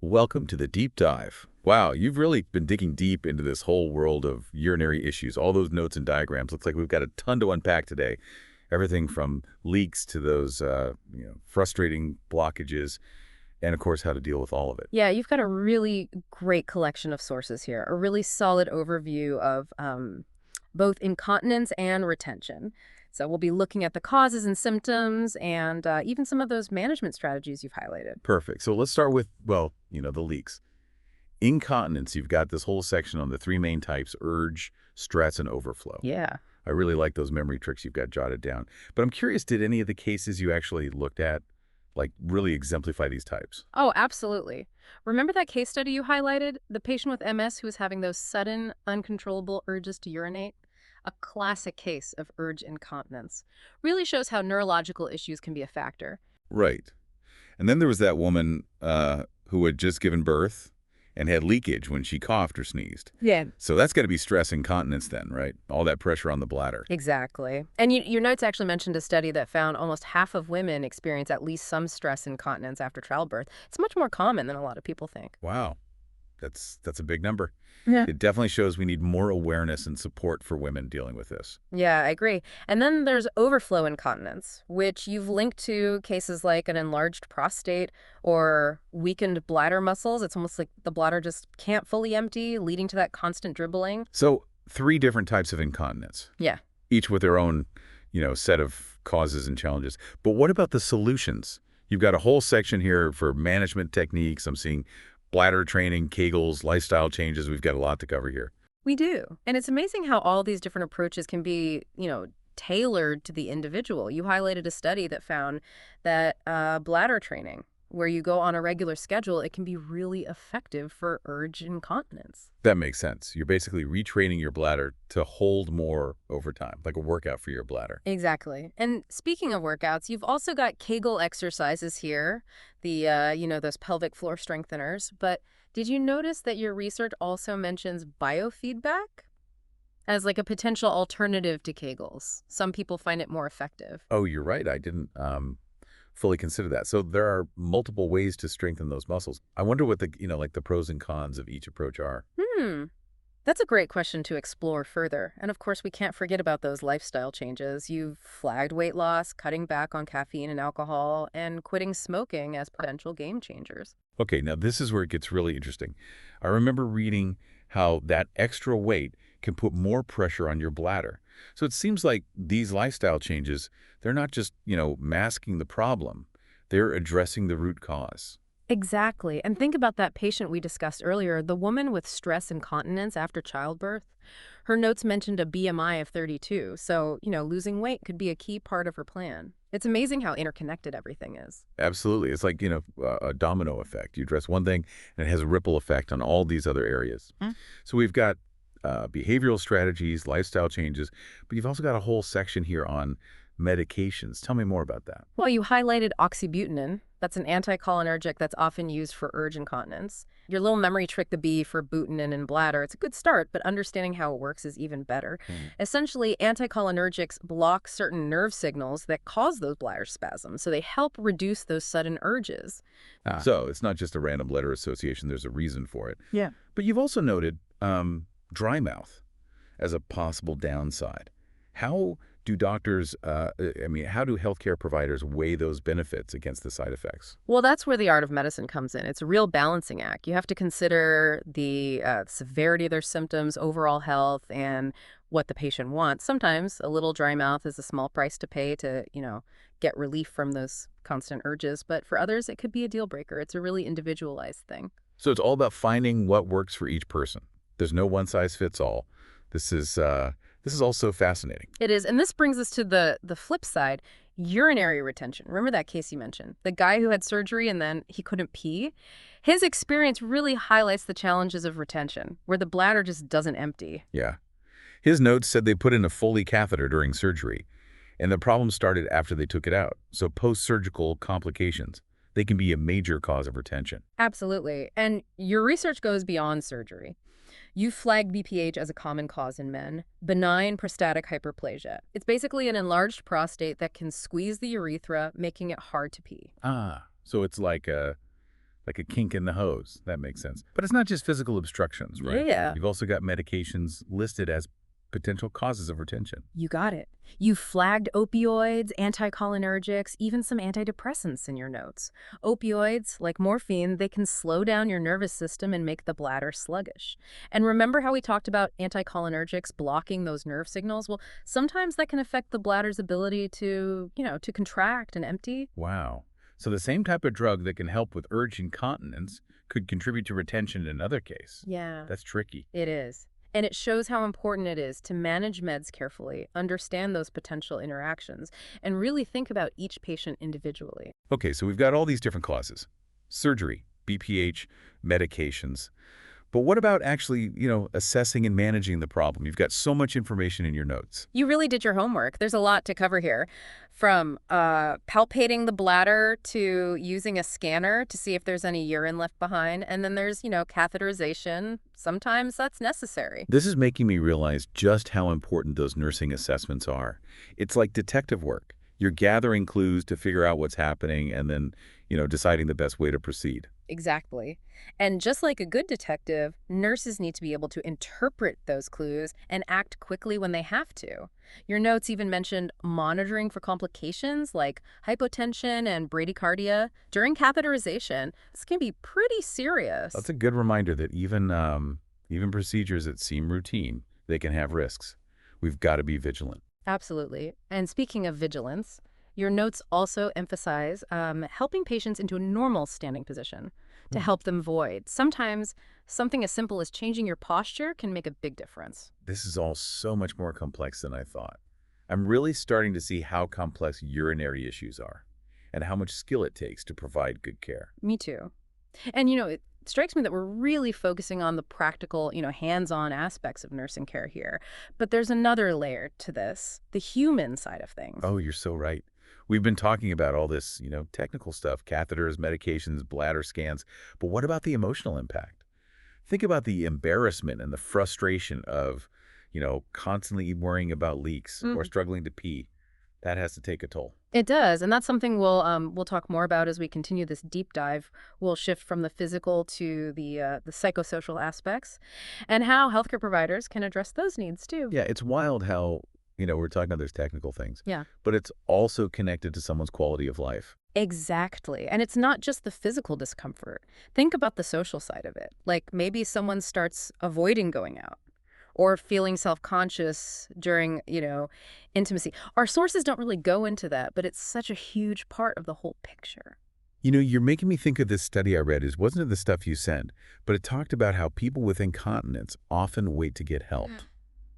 Welcome to the deep dive. Wow, you've really been digging deep into this whole world of urinary issues. All those notes and diagrams. Looks like we've got a ton to unpack today. Everything from leaks to those frustrating blockages, and of course, how to deal with all of it. Yeah, you've got a really great collection of sources here, a really solid overview of both incontinence and retention. So we'll be looking at the causes and symptoms and even some of those management strategies you've highlighted. Perfect. So let's start with, well, the leaks. Incontinence, you've got this whole section on the three main types: urge, stress, and overflow. Yeah. I really like those memory tricks you've got jotted down. But I'm curious, did any of the cases you actually looked at really exemplify these types? Oh, absolutely. Remember that case study you highlighted? The patient with MS who was having those sudden, uncontrollable urges to urinate? A classic case of urge incontinence. Really shows how neurological issues can be a factor. Right. And then there was that woman who had just given birth and had leakage when she coughed or sneezed. Yeah. So that's got to be stress incontinence then, right? All that pressure on the bladder. Exactly. And your notes actually mentioned a study that found almost half of women experience at least some stress incontinence after childbirth. It's much more common than a lot of people think. Wow. That's a big number. Yeah. It definitely shows we need more awareness and support for women dealing with this. Yeah, I agree. And then there's overflow incontinence, which you've linked to cases like an enlarged prostate or weakened bladder muscles. It's almost like the bladder just can't fully empty, leading to that constant dribbling. So three different types of incontinence, Yeah. each with their own, set of causes and challenges. But what about the solutions? You've got a whole section here for management techniques. I'm seeing bladder training, Kegels, lifestyle changes. We've got a lot to cover here. We do. And it's amazing how all these different approaches can be, tailored to the individual. You highlighted a study that found that bladder training, where you go on a regular schedule, it can be really effective for urge incontinence. That makes sense. You're basically retraining your bladder to hold more over time, like a workout for your bladder. Exactly. And speaking of workouts, you've also got Kegel exercises here, those pelvic floor strengtheners. But did you notice that your research also mentions biofeedback as like a potential alternative to Kegels? Some people find it more effective. Oh, you're right. I didn't fully consider that. So there are multiple ways to strengthen those muscles. I wonder what the pros and cons of each approach are. Hmm. That's a great question to explore further. And of course, we can't forget about those lifestyle changes. You've flagged weight loss, cutting back on caffeine and alcohol, and quitting smoking as potential game changers. Okay, now this is where it gets really interesting. I remember reading how that extra weight can put more pressure on your bladder. So it seems like these lifestyle changes, they're not just, masking the problem. They're addressing the root cause. Exactly. And think about that patient we discussed earlier, the woman with stress incontinence after childbirth. Her notes mentioned a BMI of 32, so, losing weight could be a key part of her plan. It's amazing how interconnected everything is. Absolutely. It's like, a domino effect. You address one thing, and it has a ripple effect on all these other areas. Mm. So we've got behavioral strategies, lifestyle changes, but you've also got a whole section here on medications. Tell me more about that. Well, you highlighted oxybutynin. That's an anticholinergic that's often used for urge incontinence. Your little memory trick, the B for butynin and bladder, it's a good start, but understanding how it works is even better. Essentially, anticholinergics block certain nerve signals that cause those bladder spasms, so they help reduce those sudden urges. So it's not just a random letter association. There's a reason for it. Yeah. But you've also noted dry mouth as a possible downside. How do doctors, how do healthcare providers weigh those benefits against the side effects? Well, that's where the art of medicine comes in. It's a real balancing act. You have to consider the severity of their symptoms, overall health, and what the patient wants. Sometimes a little dry mouth is a small price to pay to, get relief from those constant urges. But for others, it could be a deal breaker. It's a really individualized thing. So it's all about finding what works for each person. There's no one size fits all. This is also fascinating. It is. And this brings us to the flip side, urinary retention. Remember that case you mentioned? The guy who had surgery and then he couldn't pee? His experience really highlights the challenges of retention, where the bladder just doesn't empty. Yeah. His notes said they put in a Foley catheter during surgery, and the problem started after they took it out. So post-surgical complications, they can be a major cause of retention. Absolutely. And your research goes beyond surgery. You flagged BPH as a common cause in men, benign prostatic hyperplasia. It's basically an enlarged prostate that can squeeze the urethra, making it hard to pee. So it's like like a kink in the hose. That makes sense. But it's not just physical obstructions, right? Yeah. You've also got medications listed as potential causes of retention. You got it. You flagged opioids, anticholinergics, even some antidepressants in your notes. Opioids, like morphine, they can slow down your nervous system and make the bladder sluggish. And remember how we talked about anticholinergics blocking those nerve signals? Well, sometimes that can affect the bladder's ability to contract and empty. Wow. So the same type of drug that can help with urge incontinence could contribute to retention in another case. Yeah, That's tricky. it is. And it shows how important it is to manage meds carefully, understand those potential interactions, and really think about each patient individually. Okay, so we've got all these different clauses. Surgery, BPH, medications. But what about actually, assessing and managing the problem? You've got so much information in your notes. You really did your homework. There's a lot to cover here, from palpating the bladder to using a scanner to see if there's any urine left behind. And then there's, catheterization. Sometimes that's necessary. This is making me realize just how important those nursing assessments are. It's like detective work. You're gathering clues to figure out what's happening and then, deciding the best way to proceed. Exactly. And just like a good detective, nurses need to be able to interpret those clues and act quickly when they have to. Your notes even mentioned monitoring for complications like hypotension and bradycardia during catheterization. This can be pretty serious. That's a good reminder that even procedures that seem routine, they can have risks. We've got to be vigilant. Absolutely. And speaking of vigilance, your notes also emphasize helping patients into a normal standing position to help them void. Sometimes something as simple as changing your posture can make a big difference. This is all so much more complex than I thought. I'm really starting to see how complex urinary issues are and how much skill it takes to provide good care. Me too. And, it strikes me that we're really focusing on the practical, hands-on aspects of nursing care here. But there's another layer to this, the human side of things. Oh, you're so right. We've been talking about all this, technical stuff, catheters, medications, bladder scans, but what about the emotional impact? Think about the embarrassment and the frustration of, constantly worrying about leaks or struggling to pee. That has to take a toll. It does, and that's something we'll talk more about as we continue this deep dive. We'll shift from the physical to the psychosocial aspects, and how healthcare providers can address those needs too. Yeah, it's wild how, we're talking about those technical things, Yeah. but it's also connected to someone's quality of life. Exactly. And it's not just the physical discomfort. Think about the social side of it. Like maybe someone starts avoiding going out or feeling self-conscious during, intimacy. Our sources don't really go into that, but it's such a huge part of the whole picture. You're making me think of this study I read. Wasn't it the stuff you sent? But it talked about how people with incontinence often wait to get help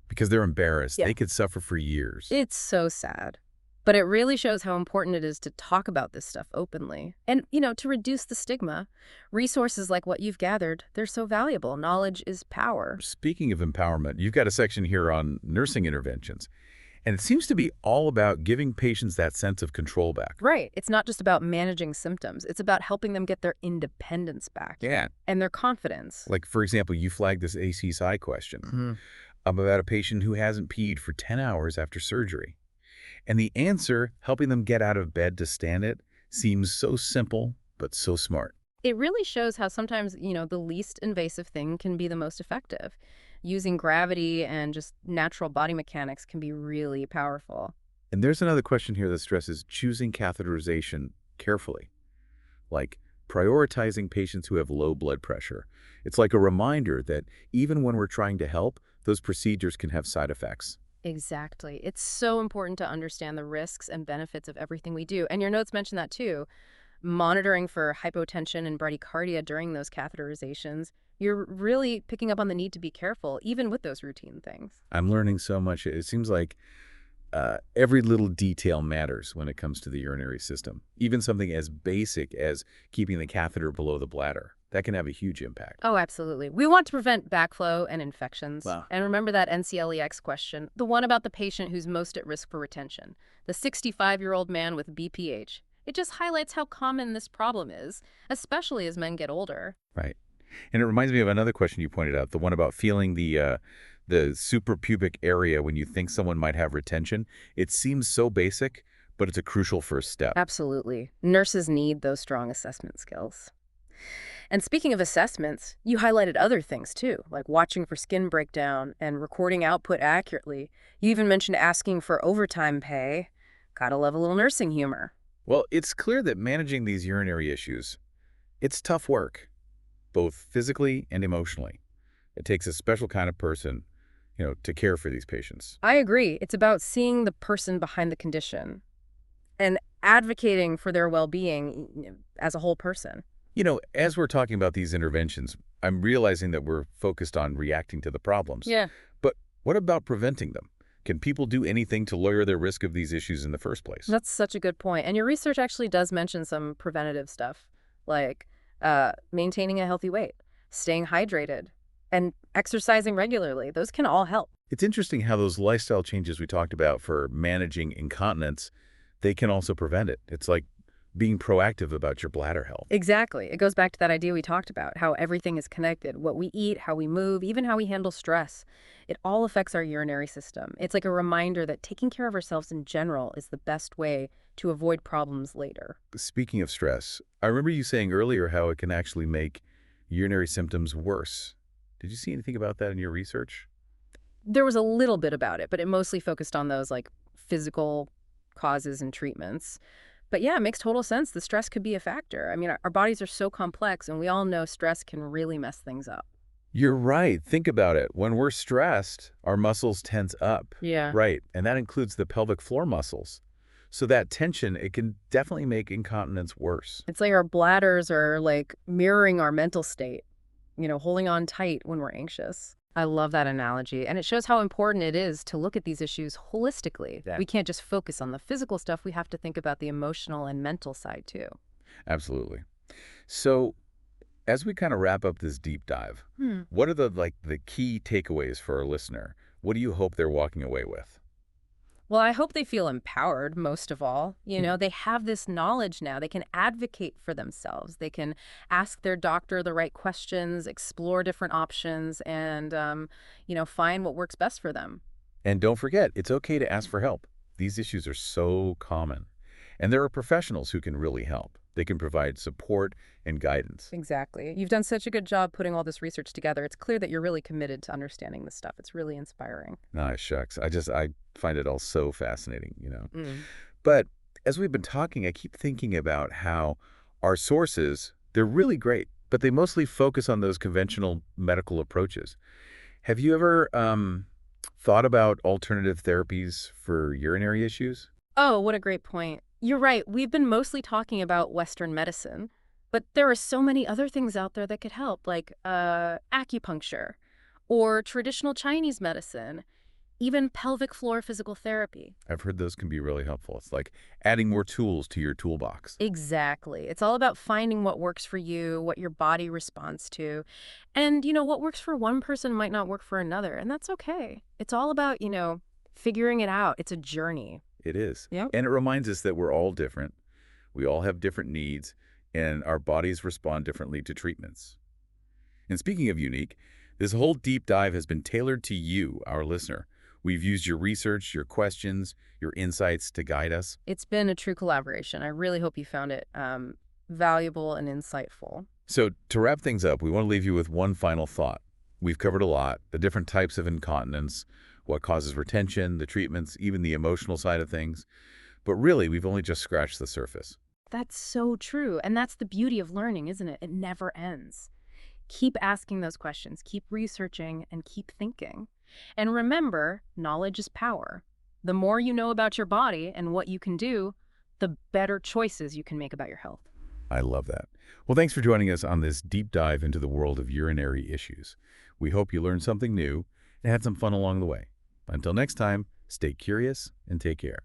because they're embarrassed. Yeah. They could suffer for years. It's so sad. But it really shows how important it is to talk about this stuff openly. And, to reduce the stigma, resources like what you've gathered, they're so valuable. Knowledge is power. Speaking of empowerment, you've got a section here on nursing interventions. And it seems to be all about giving patients that sense of control back. Right. It's not just about managing symptoms. It's about helping them get their independence back. Yeah. And their confidence. Like, for example, you flagged this ACSI question about a patient who hasn't peed for 10 hours after surgery. And the answer, helping them get out of bed to stand it, seems so simple, but so smart. It really shows how sometimes, the least invasive thing can be the most effective. Using gravity and just natural body mechanics can be really powerful. And there's another question here that stresses choosing catheterization carefully, like prioritizing patients who have low blood pressure. It's like a reminder that even when we're trying to help, those procedures can have side effects. Exactly. It's so important to understand the risks and benefits of everything we do. And your notes mention that too. Monitoring for hypotension and bradycardia during those catheterizations, you're really picking up on the need to be careful, even with those routine things. I'm learning so much. It seems like every little detail matters when it comes to the urinary system. Even something as basic as keeping the catheter below the bladder. That can have a huge impact. Oh, absolutely. We want to prevent backflow and infections. Wow. And remember that NCLEX question, the one about the patient who's most at risk for retention, the 65-year-old man with BPH. It just highlights how common this problem is, especially as men get older. Right. And it reminds me of another question you pointed out, the one about feeling the suprapubic area when you think someone might have retention. It seems so basic, but it's a crucial first step. Absolutely. Nurses need those strong assessment skills. And speaking of assessments, you highlighted other things too, like watching for skin breakdown and recording output accurately. You even mentioned asking for overtime pay. Gotta love a little nursing humor. Well, it's clear that managing these urinary issues, it's tough work, both physically and emotionally. It takes a special kind of person, to care for these patients. I agree. It's about seeing the person behind the condition and advocating for their well-being as a whole person. As we're talking about these interventions, I'm realizing that we're focused on reacting to the problems. Yeah. But what about preventing them? Can people do anything to lower their risk of these issues in the first place? That's such a good point. And your research actually does mention some preventative stuff, like maintaining a healthy weight, staying hydrated, and exercising regularly. Those can all help. It's interesting how those lifestyle changes we talked about for managing incontinence, they can also prevent it. It's like being proactive about your bladder health. Exactly. It goes back to that idea we talked about, how everything is connected. What we eat, how we move, even how we handle stress. It all affects our urinary system. It's like a reminder that taking care of ourselves in general is the best way to avoid problems later. Speaking of stress, I remember you saying earlier how it can actually make urinary symptoms worse. Did you see anything about that in your research? There was a little bit about it, but it mostly focused on those like physical causes and treatments. But yeah, it makes total sense. The stress could be a factor. I mean, our bodies are so complex, and we all know stress can really mess things up. You're right. Think about it. When we're stressed, our muscles tense up. Yeah. Right. And that includes the pelvic floor muscles. So that tension, it can definitely make incontinence worse. It's like our bladders are like mirroring our mental state, holding on tight when we're anxious. I love that analogy, and it shows how important it is to look at these issues holistically. Yeah. We can't just focus on the physical stuff. We have to think about the emotional and mental side too. Absolutely. So as we kind of wrap up this deep dive, what are the key takeaways for our listener? What do you hope they're walking away with? Well, I hope they feel empowered, most of all. They have this knowledge now. They can advocate for themselves. They can ask their doctor the right questions, explore different options, and, find what works best for them. And don't forget, it's okay to ask for help. These issues are so common. And there are professionals who can really help. They can provide support and guidance. Exactly. You've done such a good job putting all this research together. It's clear that you're really committed to understanding this stuff. It's really inspiring. Nah, shucks. I find it all so fascinating. Mm. But as we've been talking, I keep thinking about how our sources, they're really great, but they mostly focus on those conventional medical approaches. Have you ever thought about alternative therapies for urinary issues? Oh, what a great point. You're right. We've been mostly talking about Western medicine, but there are so many other things out there that could help, like acupuncture or traditional Chinese medicine, even pelvic floor physical therapy. I've heard those can be really helpful. It's like adding more tools to your toolbox. Exactly. It's all about finding what works for you, what your body responds to. And, what works for one person might not work for another, and that's okay. It's all about, figuring it out. It's a journey. It is. Yep. And it reminds us that we're all different. We all have different needs, and our bodies respond differently to treatments. And speaking of unique, this whole deep dive has been tailored to you, our listener. We've used your research, your questions, your insights to guide us. It's been a true collaboration. I really hope you found it valuable and insightful. So to wrap things up, we want to leave you with one final thought. We've covered a lot, the different types of incontinence, what causes retention, the treatments, even the emotional side of things. But really, we've only just scratched the surface. That's so true. And that's the beauty of learning, isn't it? It never ends. Keep asking those questions, keep researching, and keep thinking. And remember, knowledge is power. The more you know about your body and what you can do, the better choices you can make about your health. I love that. Well, thanks for joining us on this deep dive into the world of urinary issues. We hope you learned something new and had some fun along the way. Until next time, stay curious and take care.